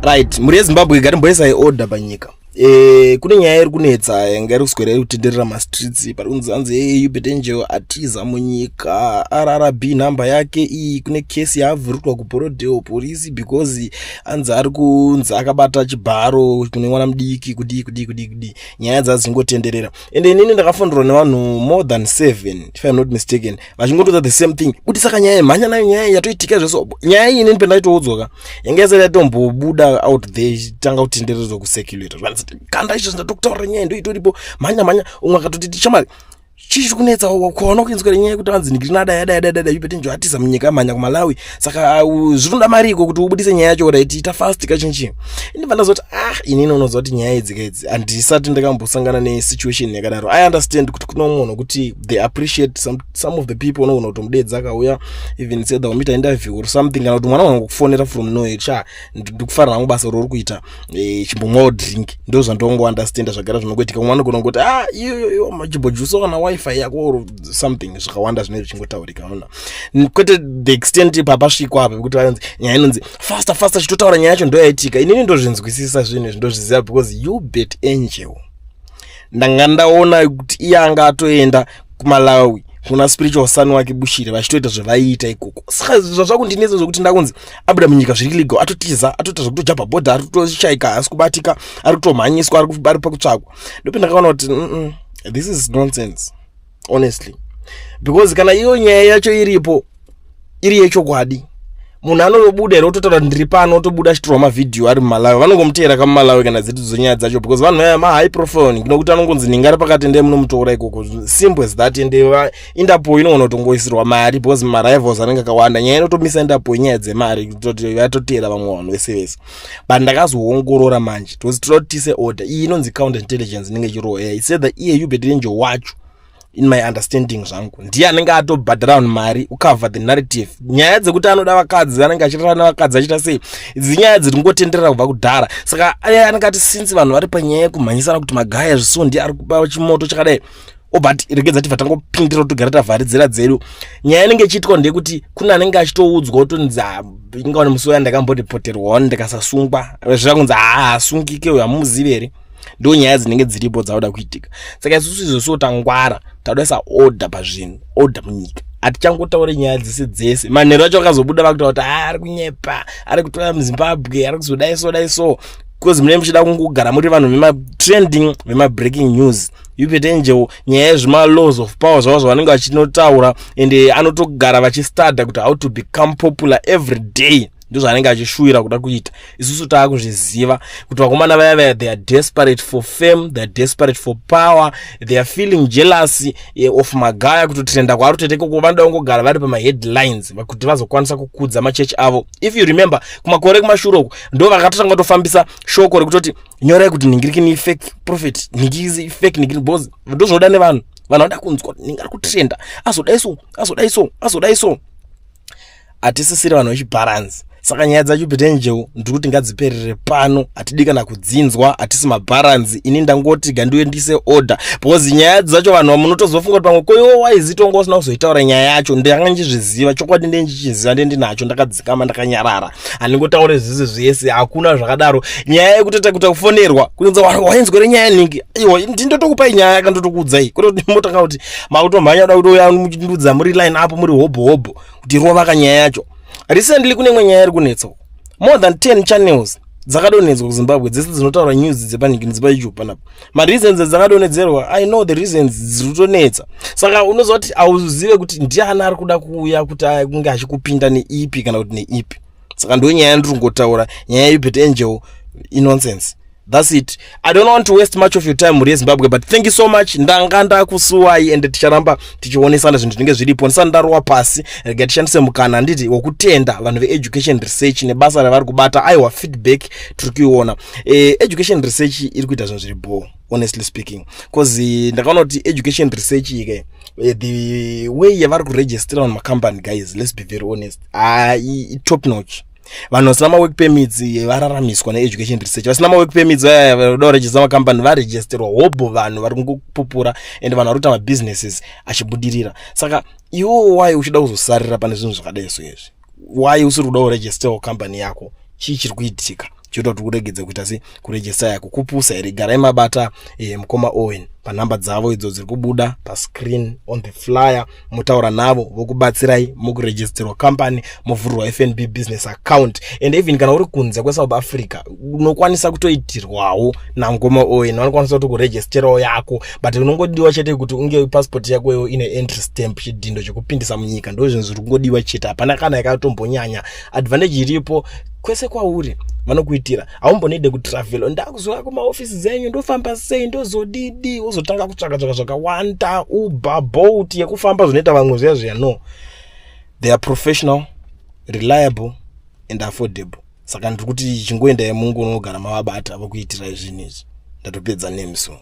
Right, muri Zimbabwe garimboisa order panyika. Kune nyaya iri kunetsa ngari kuswera iri kutenderera mastreets pari kunzi Yubetenjo atiza munyika RRB namba yake iyi kune case yavhurwa kuBorodeo polisi because anzi ari kunzi akabata chibharo kune mwana mudiki kudi nyaya dzazingotenderera ende inini ndakafonderwa nevanhu more than 7 if I'm not mistaken vachingotoita the same thing kuti saka nyaya mhanya nayo nyaya yatoitika zveso nyaya iyi inini pendaitoudzoka yanga isati yatombobuda out there tanga kutendererwa kucirculate kanda icho ndakutaura nyaya ndo itoripo mhanya umwe akatoti tichamari chichi kunetsa kuona kuinzwa nyaya yekuti vanzi nigrinada yada Yubetenjo atiza munyika mhanya kuMalawi saka zvironda mariko kuti ubudise nyaya yacho right ita fast kachinchi ini vandazoti inini unoziva kuti nyaya idzi handisati ndakambosangana nesituation yakadaro I understand kuti kuno munhu kuti they appreciate some of the people unoona kuti mudedzi akauya even said that wamita interview or something kana kuti mwana wangu kufonera from nowhere ndikufarira mubasa rori kuita chimbomwa drink ndo zvandongo understand zvagara zvinokuitika mwana kunongoti iyo machibojuso kana wifi yako or something zvakawanda zvine zvichingotaurika una kwete the extent papasvikwa apa kuti vanzi nyaya inonzi fasta chitotaura nyaya yacho ndo yaitika inini ndozvinzwisisa zvinhu ndozviziva because Yubetenjo ndanga ndaona kuti iye anga atoenda kuMalawi kuna spiritual son wake Bushiri vachitoita zvavaiita ikoko saka zvakundinetsa zvokuti ndakunzi abuda munyika zviri legal atotiza atoita zvokutojabha bhodha ari kutoshaika asi kubatika ari kutomhanyiswa ari pakutsvakwa ndope ndakaona kuti this is nonsense honestly because kana iyo nyaya yacho iripo iri yechokwadi munhu anotobuda ere ototaura ndiri pano otobuda achitorwa mavidhiyo ari muMalawi vanongomutera kamuMalawi kana dziti dzonyaya dzacho because vanhu vaya mahigh profile nokuti anongonzi ningari pakati ndee munomutoura ikoko simple as that ende Interpol inogona kutongoisirwa mari because marivals anenge akawanda nyaya inotomisa Interpol nyaya dzemari kutoti vatotera vamwe vanhu vese but ndakazoongorora manje totise order iyi inonzi counter intelligence inenge ichirowa it said that iye Yubetenjo wacho in my understanding zvangu ndiye anenge atobhadhara vanhu mari ucover the narrative nyaya dzekuti anoda vakadzi anenge achirana navakadzi achita sei idzi nyaya dziri kungotenderera kubva kudhara saka anenge ati since vanhu vari panyaya yekumhanyisana kuti magaya zviso ndiye ari kupa chimoto chakadai but regedza tiva tangopindira togara tavharidzira dzedu nyaya inenge ichiitwa ndeyekuti kuna anenge achitoudzwa utonzi ingaone musi waya ndakambodepoterwawo ndikasasungwa zvakunzi asungike uyo hamuzivi here ndo nyaya dzinenge dziripo dzauda kuitika saka isusu izvo tangwara tadoisa order pazvinhu order munyika hatichangotaure nyaya dzese manheru acho akazobuda vakutaura kuti ari kunyepa ari kutora muZimbabwe ari kuzodai so because mune muchida kungogara muri vanhu vematrending vemabreaking news Yubetenjo nyaya yezvima-laws of power zvavo zvavanenge vachinotaura ende anotogara vachistada kuti how to become popular every day ndizvo anenge achishuvira kuda kuita isusu taakuzviziva kuti vakomana vaya they are desperate for fame, they are desperate for power, they are feeling jealousy of magaya kutotrenda kwaro teteko vanoda kungogara vari pamaheadlines kuti vazokwanisa kukudza machechi avo. If you remember kumakore kumashure uku ndo vakatotanga kutofambisa shoko rekutoti nyorai kuti ningirikini fake prophet ningizi fake ningiri boss ndo zvinoda nevanhu vanoda kunzwa ningari kutrenda azodai so atisisiri vanhu vechibalance. Saka nyaya dzacho Yubetenjo ndikuti ngadziperere pano atidi kana kudzinzwa hatisi mabalance ini ndangoti gandiendise order because nyaya dzacho vanhu vamunotozofunga kuti pamwe koyo waizitongo usina kuzoitaura nyaya yacho ndanga nchizviziva chokwadi ndenchiziva ndinacho ndakadzikama ndakanyarara handingotaure zvese zvese hakuna zvakadaro nyaya yekutota kuti kufonerwa kunzi wainzwa nyaya ningi iwo ndindotokupai nyaya yakandotokuudzai kuti motanga kuti makutomhanya da kuti uya muchindudza muri line up muri hobo kuti rovaka nyaya yacho. Recently kune imwe nyaya iri kunetsa more than 10 channels dzakadonedzwa kuZimbabwe dzese dzinotaura news dzepanyika dzepaYouTube panapa reasons dzakadonedzerwa I know the reasons dzinotonetsa saka unoziva kuti auzive kuti ndiani ari kuda kuuya kuti kunge achikupinda neipi kana kuti neipi saka ndo nyaya ndiri kungotaura nyaya Yubetenjo nonsense. That's it. I don't want to waste much of your time muri Zimbabwe but thank you so much ndanga ndakusuwai ende ticharamba tichionesana zvinhu zvinenge zviripo ndisandarowa pasi rega tishandise mukana nditi wokutenda vanhu veeducation research nebasa ravari kubata aiwa feedback tiri kuiona education research iri kuita zvinhu zviripo honestly speaking because ndakaona kuti education research ike the way yavari kuregister on macompany guys let's be very honest top notch. Vanhu vasina ma work permits vararamiswa needucation research vasina ma work permits vanoda kuregister macompany varegisterwa hobo vanhu vari kungopupura ende vanhu vari kuita mabusinesses achibudirira saka iwo why uchida kuzosarira pane zvinhu zvakadai so izvi why usiri kuda kuregister company yako chii chiri kuitika chototi kuregedza kuita se kuregister yako kupusa iri. Garai mabata mukoma Owen panhamba dzavo idzo dziri kubuda pascreen on the flyer, mutaura navo vokubatsirai mukuregisterwa company, muvhurwa FNB business account. And even kana uri kunze kweSouth Africa unokwanisa kutoitirwawo namukoma Owen, vanokwanisa kutokuregisterawo yako, but unongodiwa chete kuti unge passport yako iyo ine entry stamp, chidindo chekupindisa munyika. Ndo zvinhu zviri kungodiwa chete, hapana kana yakatombonyanya. Advantage iripo kwese kwauri vanokuitira, haumbonide kutravel ndakuzoya kumaofisi dzenyu ndofamba sei ndozodidi uzotanga kutsvaka zvakawanda Uber Bolt yekufamba zvinoita vamwe zviya no, they are professional, reliable and affordable. Saka ndiri kuti chingoenda mungu unogara mavabata vokuitira izvinhu izvi. Ndatopedza nemuso.